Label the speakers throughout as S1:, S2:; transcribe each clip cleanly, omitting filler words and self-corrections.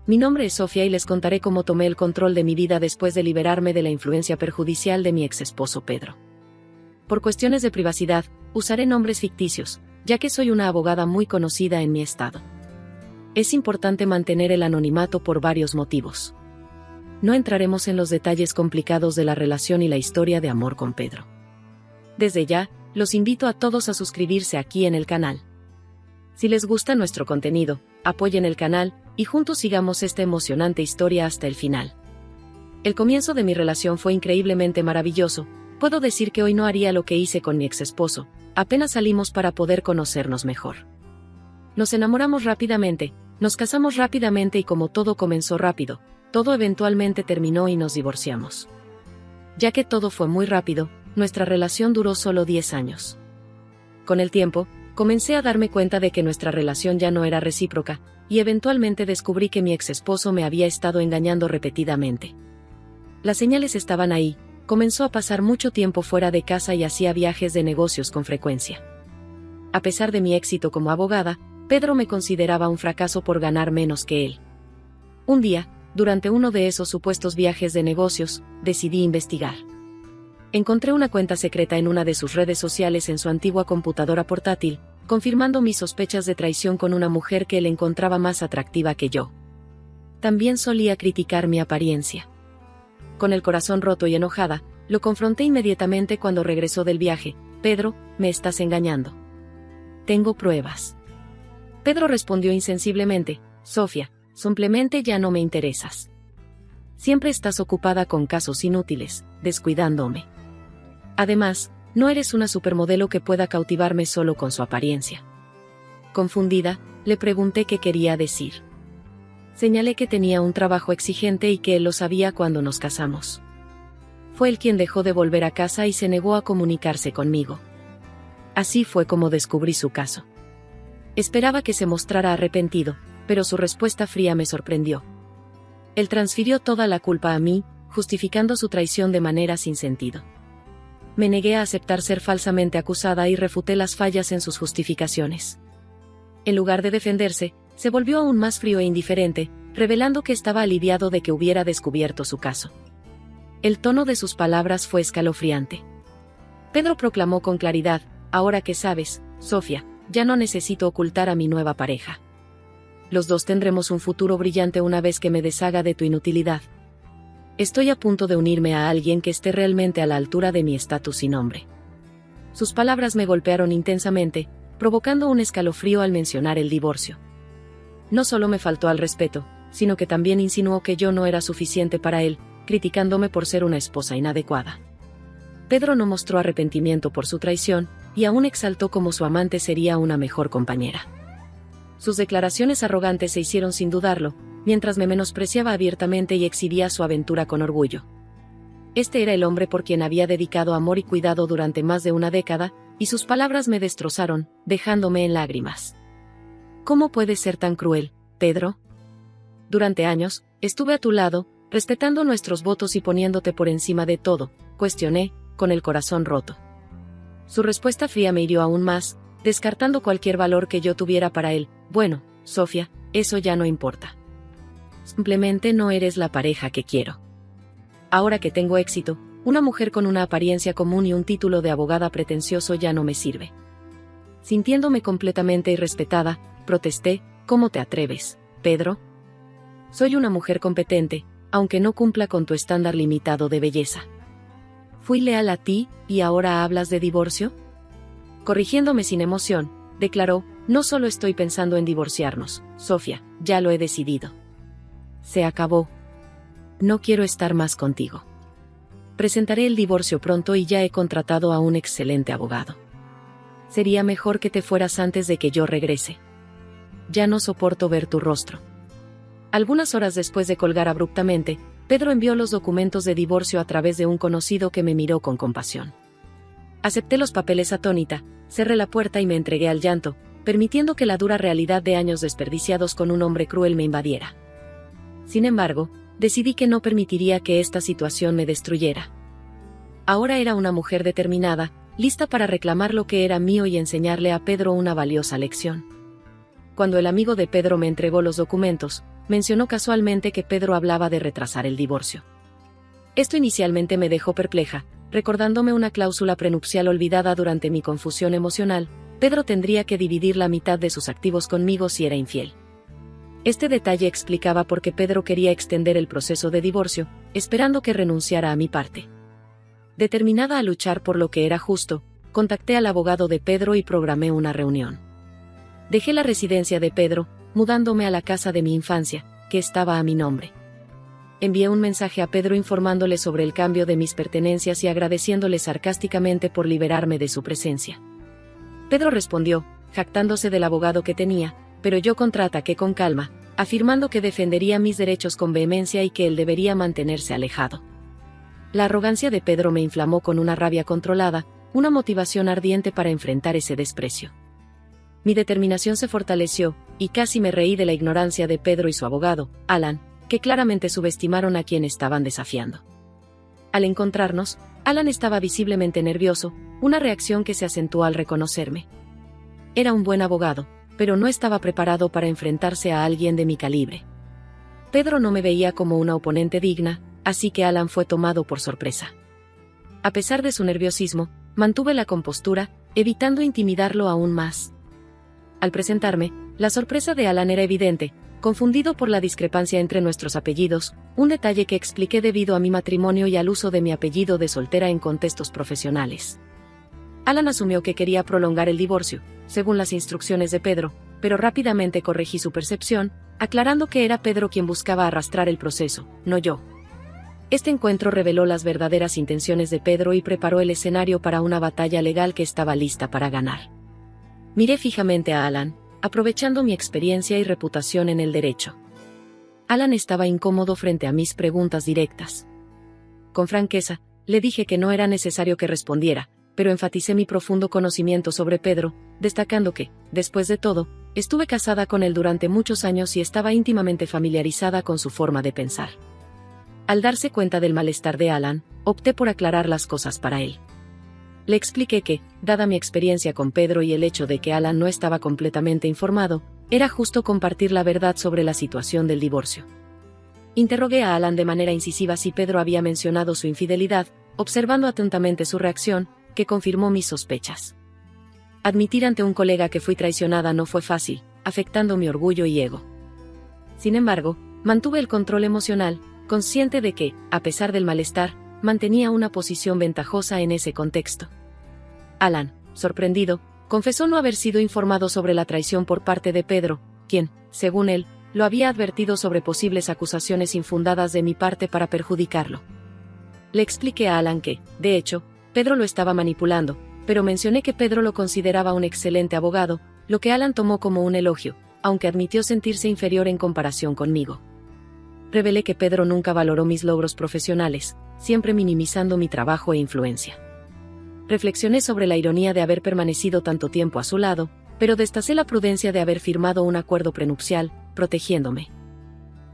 S1: Mi nombre es Sofía y les contaré cómo tomé el control de mi vida después de liberarme de la influencia perjudicial de mi ex esposo Pedro. Por cuestiones de privacidad, usaré nombres ficticios, ya que soy una abogada muy conocida en mi estado. Es importante mantener el anonimato por varios motivos. No entraremos en los detalles complicados de la relación y la historia de amor con Pedro. Desde ya, los invito a todos a suscribirse aquí en el canal. Si les gusta nuestro contenido, apoyen el canal, y juntos sigamos esta emocionante historia hasta el final. El comienzo de mi relación fue increíblemente maravilloso. Puedo decir que hoy no haría lo que hice con mi ex esposo. Apenas salimos para poder conocernos mejor. Nos enamoramos rápidamente, nos casamos rápidamente y como todo comenzó rápido, todo eventualmente terminó y nos divorciamos. Ya que todo fue muy rápido, nuestra relación duró solo 10 años. Con el tiempo, comencé a darme cuenta de que nuestra relación ya no era recíproca, y eventualmente descubrí que mi ex esposo me había estado engañando repetidamente. Las señales estaban ahí. Comenzó a pasar mucho tiempo fuera de casa y hacía viajes de negocios con frecuencia. A pesar de mi éxito como abogada, Pedro me consideraba un fracaso por ganar menos que él. Un día, durante uno de esos supuestos viajes de negocios, decidí investigar. Encontré una cuenta secreta en una de sus redes sociales en su antigua computadora portátil, confirmando mis sospechas de traición con una mujer que él encontraba más atractiva que yo. También solía criticar mi apariencia. Con el corazón roto y enojada, lo confronté inmediatamente cuando regresó del viaje. «Pedro, me estás engañando. Tengo pruebas». Pedro respondió insensiblemente: «Sofía, simplemente ya no me interesas. Siempre estás ocupada con casos inútiles, descuidándome. Además, no eres una supermodelo que pueda cautivarme solo con su apariencia». Confundida, le pregunté qué quería decir. Señalé que tenía un trabajo exigente y que él lo sabía cuando nos casamos. Fue él quien dejó de volver a casa y se negó a comunicarse conmigo. Así fue como descubrí su caso. Esperaba que se mostrara arrepentido, pero su respuesta fría me sorprendió. Él transfirió toda la culpa a mí, justificando su traición de manera sin sentido. Me negué a aceptar ser falsamente acusada y refuté las fallas en sus justificaciones. En lugar de defenderse, se volvió aún más frío e indiferente, revelando que estaba aliviado de que hubiera descubierto su caso. El tono de sus palabras fue escalofriante. Pedro proclamó con claridad: «Ahora que sabes, Sofía, ya no necesito ocultar a mi nueva pareja. Los dos tendremos un futuro brillante una vez que me deshaga de tu inutilidad. Estoy a punto de unirme a alguien que esté realmente a la altura de mi estatus y nombre». Sus palabras me golpearon intensamente, provocando un escalofrío al mencionar el divorcio. No solo me faltó al respeto, sino que también insinuó que yo no era suficiente para él, criticándome por ser una esposa inadecuada. Pedro no mostró arrepentimiento por su traición, y aún exaltó cómo su amante sería una mejor compañera. Sus declaraciones arrogantes se hicieron sin dudarlo, mientras me menospreciaba abiertamente y exhibía su aventura con orgullo. Este era el hombre por quien había dedicado amor y cuidado durante más de una década, y sus palabras me destrozaron, dejándome en lágrimas. ¿Cómo puedes ser tan cruel, Pedro? Durante años, estuve a tu lado, respetando nuestros votos y poniéndote por encima de todo, cuestioné, con el corazón roto. Su respuesta fría me hirió aún más, descartando cualquier valor que yo tuviera para él. «Bueno, Sofía, eso ya no importa. Simplemente no eres la pareja que quiero. Ahora que tengo éxito, una mujer con una apariencia común y un título de abogada pretencioso ya no me sirve». Sintiéndome completamente irrespetada, protesté: «¿Cómo te atreves, Pedro? Soy una mujer competente, aunque no cumpla con tu estándar limitado de belleza. Fui leal a ti, ¿y ahora hablas de divorcio?». Corrigiéndome sin emoción, declaró: «No solo estoy pensando en divorciarnos, Sofía, ya lo he decidido. Se acabó. No quiero estar más contigo. Presentaré el divorcio pronto y ya he contratado a un excelente abogado. Sería mejor que te fueras antes de que yo regrese. Ya no soporto ver tu rostro». Algunas horas después de colgar abruptamente, Pedro envió los documentos de divorcio a través de un conocido que me miró con compasión. Acepté los papeles atónita, cerré la puerta y me entregué al llanto, permitiendo que la dura realidad de años desperdiciados con un hombre cruel me invadiera. Sin embargo, decidí que no permitiría que esta situación me destruyera. Ahora era una mujer determinada, lista para reclamar lo que era mío y enseñarle a Pedro una valiosa lección. Cuando el amigo de Pedro me entregó los documentos, mencionó casualmente que Pedro hablaba de retrasar el divorcio. Esto inicialmente me dejó perpleja, recordándome una cláusula prenupcial olvidada durante mi confusión emocional. Pedro tendría que dividir la mitad de sus activos conmigo si era infiel. Este detalle explicaba por qué Pedro quería extender el proceso de divorcio, esperando que renunciara a mi parte. Determinada a luchar por lo que era justo, contacté al abogado de Pedro y programé una reunión. Dejé la residencia de Pedro, mudándome a la casa de mi infancia, que estaba a mi nombre. Envié un mensaje a Pedro informándole sobre el cambio de mis pertenencias y agradeciéndole sarcásticamente por liberarme de su presencia. Pedro respondió, jactándose del abogado que tenía, pero yo contraataqué con calma, afirmando que defendería mis derechos con vehemencia y que él debería mantenerse alejado. La arrogancia de Pedro me inflamó con una rabia controlada, una motivación ardiente para enfrentar ese desprecio. Mi determinación se fortaleció, y casi me reí de la ignorancia de Pedro y su abogado, Alan, que claramente subestimaron a quien estaban desafiando. Al encontrarnos, Alan estaba visiblemente nervioso, una reacción que se acentuó al reconocerme. Era un buen abogado, pero no estaba preparado para enfrentarse a alguien de mi calibre. Pedro no me veía como una oponente digna, así que Alan fue tomado por sorpresa. A pesar de su nerviosismo, mantuve la compostura, evitando intimidarlo aún más. Al presentarme, la sorpresa de Alan era evidente, confundido por la discrepancia entre nuestros apellidos, un detalle que expliqué debido a mi matrimonio y al uso de mi apellido de soltera en contextos profesionales. Alan asumió que quería prolongar el divorcio, según las instrucciones de Pedro, pero rápidamente corregí su percepción, aclarando que era Pedro quien buscaba arrastrar el proceso, no yo. Este encuentro reveló las verdaderas intenciones de Pedro y preparó el escenario para una batalla legal que estaba lista para ganar. Miré fijamente a Alan, aprovechando mi experiencia y reputación en el derecho. Alan estaba incómodo frente a mis preguntas directas. Con franqueza, le dije que no era necesario que respondiera, pero enfaticé mi profundo conocimiento sobre Pedro, destacando que, después de todo, estuve casada con él durante muchos años y estaba íntimamente familiarizada con su forma de pensar. Al darse cuenta del malestar de Alan, opté por aclarar las cosas para él. Le expliqué que, dada mi experiencia con Pedro y el hecho de que Alan no estaba completamente informado, era justo compartir la verdad sobre la situación del divorcio. Interrogué a Alan de manera incisiva si Pedro había mencionado su infidelidad, observando atentamente su reacción, que confirmó mis sospechas. Admitir ante un colega que fui traicionada no fue fácil, afectando mi orgullo y ego. Sin embargo, mantuve el control emocional, consciente de que, a pesar del malestar, mantenía una posición ventajosa en ese contexto. Alan, sorprendido, confesó no haber sido informado sobre la traición por parte de Pedro, quien, según él, lo había advertido sobre posibles acusaciones infundadas de mi parte para perjudicarlo. Le expliqué a Alan que, de hecho, Pedro lo estaba manipulando, pero mencioné que Pedro lo consideraba un excelente abogado, lo que Alan tomó como un elogio, aunque admitió sentirse inferior en comparación conmigo. Revelé que Pedro nunca valoró mis logros profesionales, siempre minimizando mi trabajo e influencia. Reflexioné sobre la ironía de haber permanecido tanto tiempo a su lado, pero destacé la prudencia de haber firmado un acuerdo prenupcial, protegiéndome.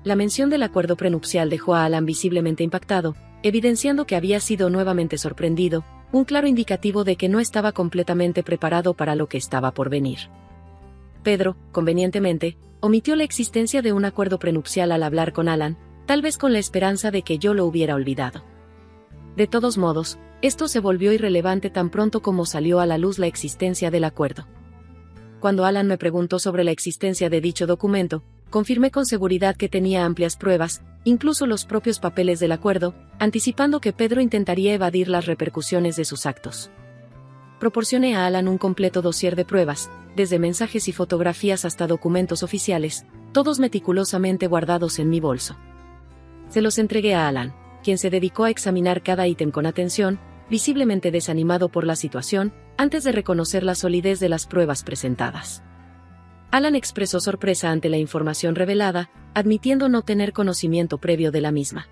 S1: La mención del acuerdo prenupcial dejó a Alan visiblemente impactado, evidenciando que había sido nuevamente sorprendido, un claro indicativo de que no estaba completamente preparado para lo que estaba por venir. Pedro, convenientemente, omitió la existencia de un acuerdo prenupcial al hablar con Alan, tal vez con la esperanza de que yo lo hubiera olvidado. De todos modos, esto se volvió irrelevante tan pronto como salió a la luz la existencia del acuerdo. Cuando Alan me preguntó sobre la existencia de dicho documento, confirmé con seguridad que tenía amplias pruebas, incluso los propios papeles del acuerdo, anticipando que Pedro intentaría evadir las repercusiones de sus actos. Proporcioné a Alan un completo dossier de pruebas, desde mensajes y fotografías hasta documentos oficiales, todos meticulosamente guardados en mi bolso. Se los entregué a Alan, quien se dedicó a examinar cada ítem con atención, visiblemente desanimado por la situación, antes de reconocer la solidez de las pruebas presentadas. Alan expresó sorpresa ante la información revelada, admitiendo no tener conocimiento previo de la misma.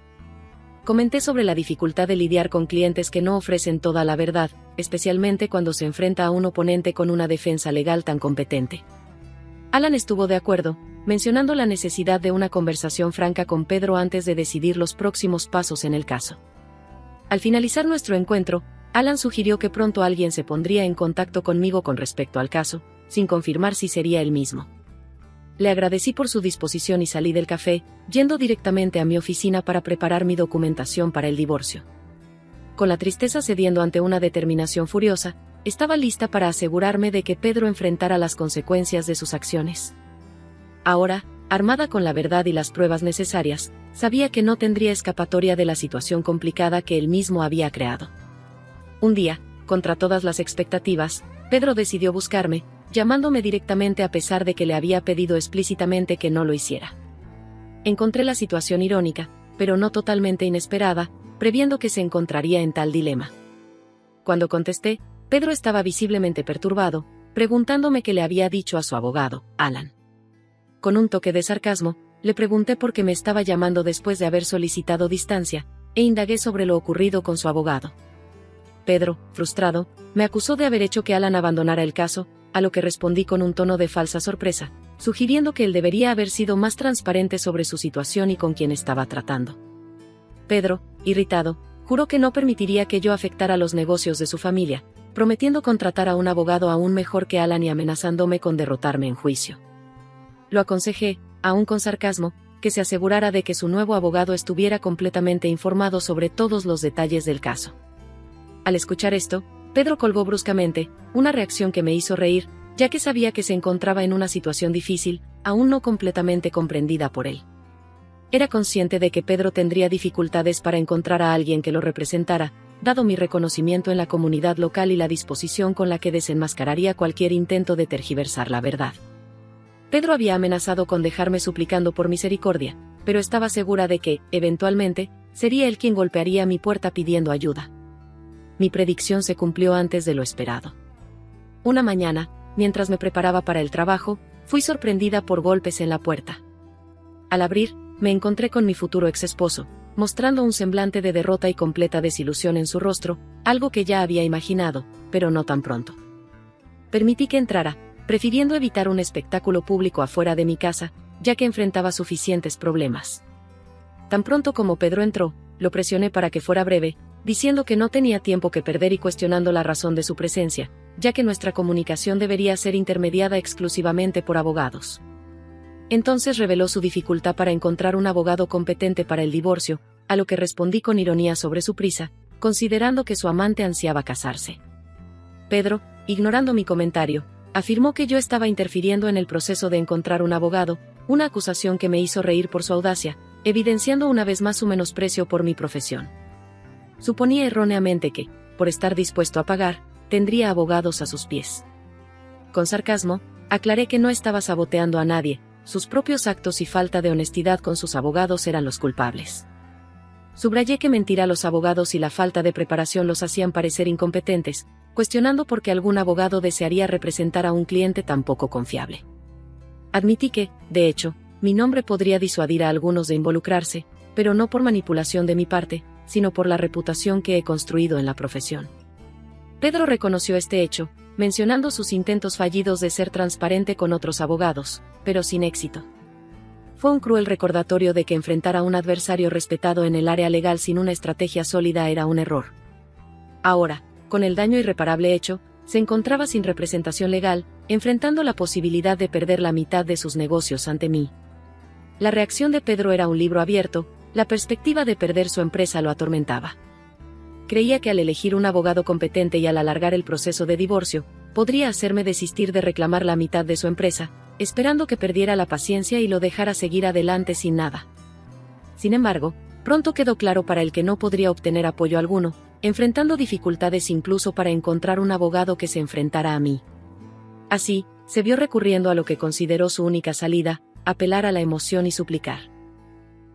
S1: Comenté sobre la dificultad de lidiar con clientes que no ofrecen toda la verdad, especialmente cuando se enfrenta a un oponente con una defensa legal tan competente. Alan estuvo de acuerdo, mencionando la necesidad de una conversación franca con Pedro antes de decidir los próximos pasos en el caso. Al finalizar nuestro encuentro, Alan sugirió que pronto alguien se pondría en contacto conmigo con respecto al caso, sin confirmar si sería él mismo. Le agradecí por su disposición y salí del café, yendo directamente a mi oficina para preparar mi documentación para el divorcio. Con la tristeza cediendo ante una determinación furiosa, estaba lista para asegurarme de que Pedro enfrentara las consecuencias de sus acciones. Ahora, armada con la verdad y las pruebas necesarias, sabía que no tendría escapatoria de la situación complicada que él mismo había creado. Un día, contra todas las expectativas, Pedro decidió buscarme, llamándome directamente a pesar de que le había pedido explícitamente que no lo hiciera. Encontré la situación irónica, pero no totalmente inesperada, previendo que se encontraría en tal dilema. Cuando contesté, Pedro estaba visiblemente perturbado, preguntándome qué le había dicho a su abogado, Alan. Con un toque de sarcasmo, le pregunté por qué me estaba llamando después de haber solicitado distancia, e indagué sobre lo ocurrido con su abogado. Pedro, frustrado, me acusó de haber hecho que Alan abandonara el caso, a lo que respondí con un tono de falsa sorpresa, sugiriendo que él debería haber sido más transparente sobre su situación y con quién estaba tratando. Pedro, irritado, juró que no permitiría que yo afectara los negocios de su familia, prometiendo contratar a un abogado aún mejor que Alan y amenazándome con derrotarme en juicio. Lo aconsejé, aún con sarcasmo, que se asegurara de que su nuevo abogado estuviera completamente informado sobre todos los detalles del caso. Al escuchar esto, Pedro colgó bruscamente, una reacción que me hizo reír, ya que sabía que se encontraba en una situación difícil, aún no completamente comprendida por él. Era consciente de que Pedro tendría dificultades para encontrar a alguien que lo representara, dado mi reconocimiento en la comunidad local y la disposición con la que desenmascararía cualquier intento de tergiversar la verdad. Pedro había amenazado con dejarme suplicando por misericordia, pero estaba segura de que, eventualmente, sería él quien golpearía mi puerta pidiendo ayuda. Mi predicción se cumplió antes de lo esperado. Una mañana, mientras me preparaba para el trabajo, fui sorprendida por golpes en la puerta. Al abrir, me encontré con mi futuro exesposo, mostrando un semblante de derrota y completa desilusión en su rostro, algo que ya había imaginado, pero no tan pronto. Permití que entrara, prefiriendo evitar un espectáculo público afuera de mi casa, ya que enfrentaba suficientes problemas. Tan pronto como Pedro entró, lo presioné para que fuera breve, diciendo que no tenía tiempo que perder y cuestionando la razón de su presencia, ya que nuestra comunicación debería ser intermediada exclusivamente por abogados. Entonces reveló su dificultad para encontrar un abogado competente para el divorcio, a lo que respondí con ironía sobre su prisa, considerando que su amante ansiaba casarse. Pedro, ignorando mi comentario, afirmó que yo estaba interfiriendo en el proceso de encontrar un abogado, una acusación que me hizo reír por su audacia, evidenciando una vez más su menosprecio por mi profesión. Suponía erróneamente que, por estar dispuesto a pagar, tendría abogados a sus pies. Con sarcasmo, aclaré que no estaba saboteando a nadie, sus propios actos y falta de honestidad con sus abogados eran los culpables. Subrayé que mentir a los abogados y la falta de preparación los hacían parecer incompetentes, cuestionando por qué algún abogado desearía representar a un cliente tan poco confiable. Admití que, de hecho, mi nombre podría disuadir a algunos de involucrarse, pero no por manipulación de mi parte, sino por la reputación que he construido en la profesión. Pedro reconoció este hecho, mencionando sus intentos fallidos de ser transparente con otros abogados, pero sin éxito. Fue un cruel recordatorio de que enfrentar a un adversario respetado en el área legal sin una estrategia sólida era un error. Ahora, con el daño irreparable hecho, se encontraba sin representación legal, enfrentando la posibilidad de perder la mitad de sus negocios ante mí. La reacción de Pedro era un libro abierto, la perspectiva de perder su empresa lo atormentaba. Creía que al elegir un abogado competente y al alargar el proceso de divorcio, podría hacerme desistir de reclamar la mitad de su empresa, esperando que perdiera la paciencia y lo dejara seguir adelante sin nada. Sin embargo, pronto quedó claro para él que no podría obtener apoyo alguno, enfrentando dificultades incluso para encontrar un abogado que se enfrentara a mí. Así, se vio recurriendo a lo que consideró su única salida, apelar a la emoción y suplicar.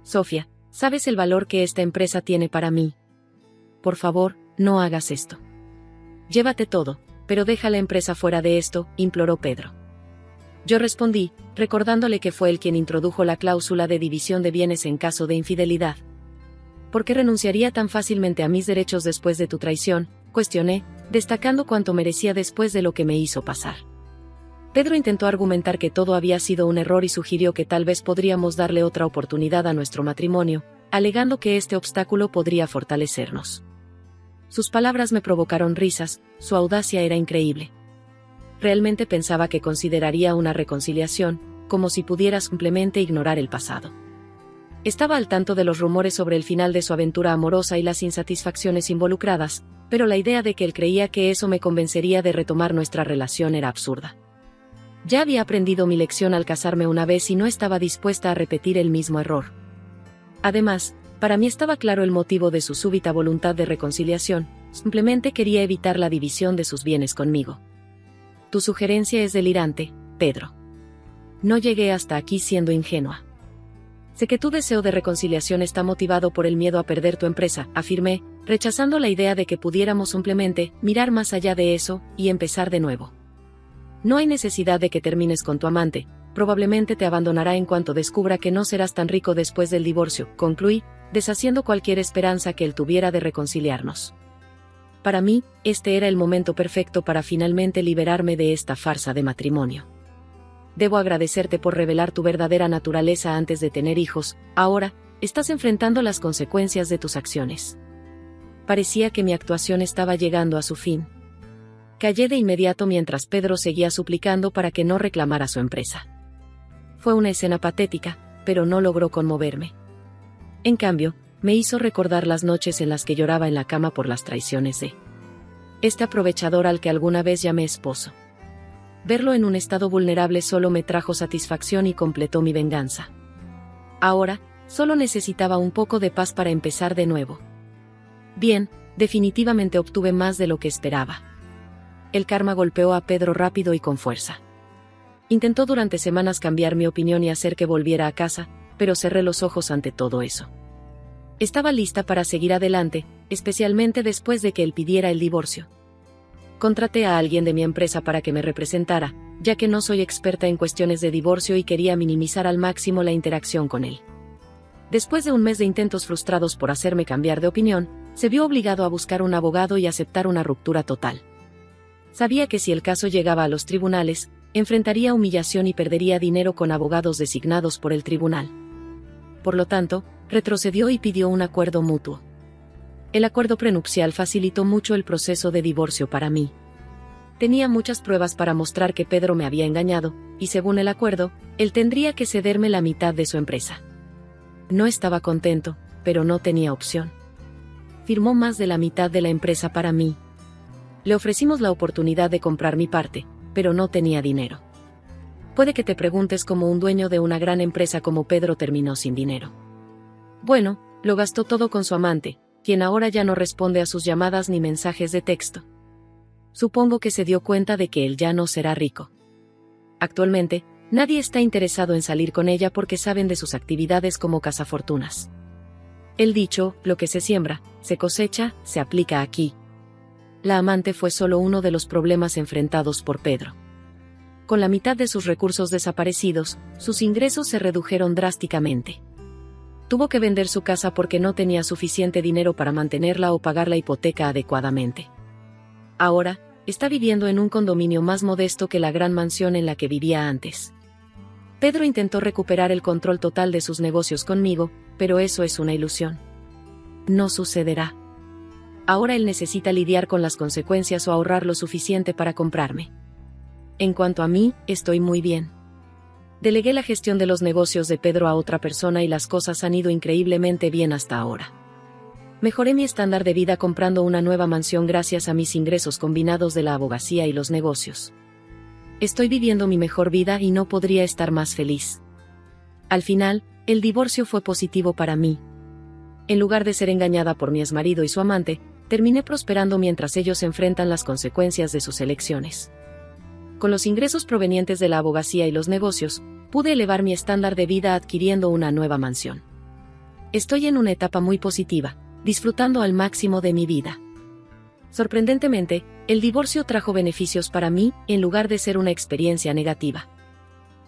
S1: Sofía, ¿sabes el valor que esta empresa tiene para mí? Por favor, no hagas esto. Llévate todo, pero deja la empresa fuera de esto, imploró Pedro. Yo respondí, recordándole que fue él quien introdujo la cláusula de división de bienes en caso de infidelidad. ¿Por qué renunciaría tan fácilmente a mis derechos después de tu traición?, cuestioné, destacando cuánto merecía después de lo que me hizo pasar. Pedro intentó argumentar que todo había sido un error y sugirió que tal vez podríamos darle otra oportunidad a nuestro matrimonio, alegando que este obstáculo podría fortalecernos. Sus palabras me provocaron risas, su audacia era increíble. Realmente pensaba que consideraría una reconciliación, como si pudiera simplemente ignorar el pasado. Estaba al tanto de los rumores sobre el final de su aventura amorosa y las insatisfacciones involucradas, pero la idea de que él creía que eso me convencería de retomar nuestra relación era absurda. Ya había aprendido mi lección al casarme una vez y no estaba dispuesta a repetir el mismo error. Además, para mí estaba claro el motivo de su súbita voluntad de reconciliación, simplemente quería evitar la división de sus bienes conmigo. Tu sugerencia es delirante, Pedro. No llegué hasta aquí siendo ingenua. Sé que tu deseo de reconciliación está motivado por el miedo a perder tu empresa, afirmé, rechazando la idea de que pudiéramos simplemente mirar más allá de eso y empezar de nuevo. No hay necesidad de que termines con tu amante, probablemente te abandonará en cuanto descubra que no serás tan rico después del divorcio, concluí, deshaciendo cualquier esperanza que él tuviera de reconciliarnos. Para mí, este era el momento perfecto para finalmente liberarme de esta farsa de matrimonio. Debo agradecerte por revelar tu verdadera naturaleza antes de tener hijos, ahora, estás enfrentando las consecuencias de tus acciones. Parecía que mi actuación estaba llegando a su fin. Callé de inmediato mientras Pedro seguía suplicando para que no reclamara su empresa. Fue una escena patética, pero no logró conmoverme. En cambio, me hizo recordar las noches en las que lloraba en la cama por las traiciones de este aprovechador al que alguna vez llamé esposo. Verlo en un estado vulnerable solo me trajo satisfacción y completó mi venganza. Ahora, solo necesitaba un poco de paz para empezar de nuevo. Bien, definitivamente obtuve más de lo que esperaba. El karma golpeó a Pedro rápido y con fuerza. Intentó durante semanas cambiar mi opinión y hacer que volviera a casa, pero cerré los ojos ante todo eso. Estaba lista para seguir adelante, especialmente después de que él pidiera el divorcio. Contraté a alguien de mi empresa para que me representara, ya que no soy experta en cuestiones de divorcio y quería minimizar al máximo la interacción con él. Después de un mes de intentos frustrados por hacerme cambiar de opinión, se vio obligado a buscar un abogado y aceptar una ruptura total. Sabía que si el caso llegaba a los tribunales, enfrentaría humillación y perdería dinero con abogados designados por el tribunal. Por lo tanto, retrocedió y pidió un acuerdo mutuo. El acuerdo prenupcial facilitó mucho el proceso de divorcio para mí. Tenía muchas pruebas para mostrar que Pedro me había engañado, y según el acuerdo, él tendría que cederme la mitad de su empresa. No estaba contento, pero no tenía opción. Firmó más de la mitad de la empresa para mí. Le ofrecimos la oportunidad de comprar mi parte, pero no tenía dinero. Puede que te preguntes cómo un dueño de una gran empresa como Pedro terminó sin dinero. Bueno, lo gastó todo con su amante, quien ahora ya no responde a sus llamadas ni mensajes de texto. Supongo que se dio cuenta de que él ya no será rico. Actualmente, nadie está interesado en salir con ella porque saben de sus actividades como cazafortunas. El dicho, lo que se siembra, se cosecha, se aplica aquí. La amante fue solo uno de los problemas enfrentados por Pedro. Con la mitad de sus recursos desaparecidos, sus ingresos se redujeron drásticamente. Tuvo que vender su casa porque no tenía suficiente dinero para mantenerla o pagar la hipoteca adecuadamente. Ahora, está viviendo en un condominio más modesto que la gran mansión en la que vivía antes. Pedro intentó recuperar el control total de sus negocios conmigo, pero eso es una ilusión. No sucederá. Ahora él necesita lidiar con las consecuencias o ahorrar lo suficiente para comprarme. En cuanto a mí, estoy muy bien. Delegué la gestión de los negocios de Pedro a otra persona y las cosas han ido increíblemente bien hasta ahora. Mejoré mi estándar de vida comprando una nueva mansión gracias a mis ingresos combinados de la abogacía y los negocios. Estoy viviendo mi mejor vida y no podría estar más feliz. Al final, el divorcio fue positivo para mí. En lugar de ser engañada por mi exmarido y su amante, terminé prosperando mientras ellos enfrentan las consecuencias de sus elecciones. Con los ingresos provenientes de la abogacía y los negocios, pude elevar mi estándar de vida adquiriendo una nueva mansión. Estoy en una etapa muy positiva, disfrutando al máximo de mi vida. Sorprendentemente, el divorcio trajo beneficios para mí, en lugar de ser una experiencia negativa.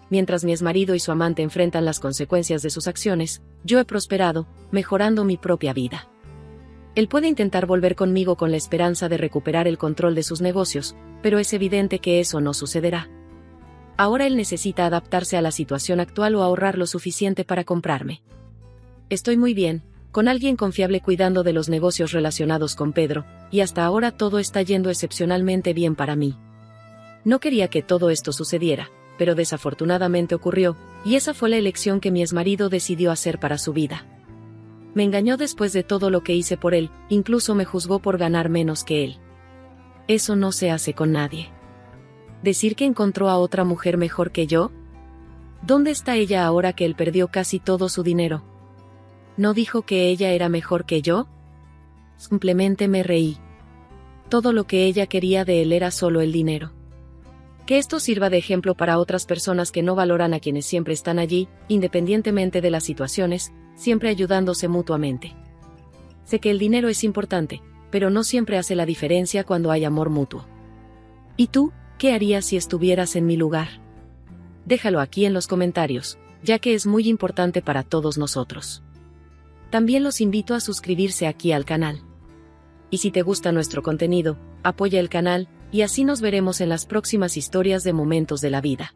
S1: Mientras mi exmarido y su amante enfrentan las consecuencias de sus acciones, yo he prosperado, mejorando mi propia vida. Él puede intentar volver conmigo con la esperanza de recuperar el control de sus negocios, pero es evidente que eso no sucederá. Ahora él necesita adaptarse a la situación actual o ahorrar lo suficiente para comprarme. Estoy muy bien, con alguien confiable cuidando de los negocios relacionados con Pedro, y hasta ahora todo está yendo excepcionalmente bien para mí. No quería que todo esto sucediera, pero desafortunadamente ocurrió, y esa fue la elección que mi exmarido decidió hacer para su vida. Me engañó después de todo lo que hice por él, incluso me juzgó por ganar menos que él. Eso no se hace con nadie. ¿Decir que encontró a otra mujer mejor que yo? ¿Dónde está ella ahora que él perdió casi todo su dinero? ¿No dijo que ella era mejor que yo? Simplemente me reí. Todo lo que ella quería de él era solo el dinero. Que esto sirva de ejemplo para otras personas que no valoran a quienes siempre están allí, independientemente de las situaciones, siempre ayudándose mutuamente. Sé que el dinero es importante, pero no siempre hace la diferencia cuando hay amor mutuo. ¿Y tú, qué harías si estuvieras en mi lugar? Déjalo aquí en los comentarios, ya que es muy importante para todos nosotros. También los invito a suscribirse aquí al canal. Y si te gusta nuestro contenido, apoya el canal, y así nos veremos en las próximas historias de momentos de la vida.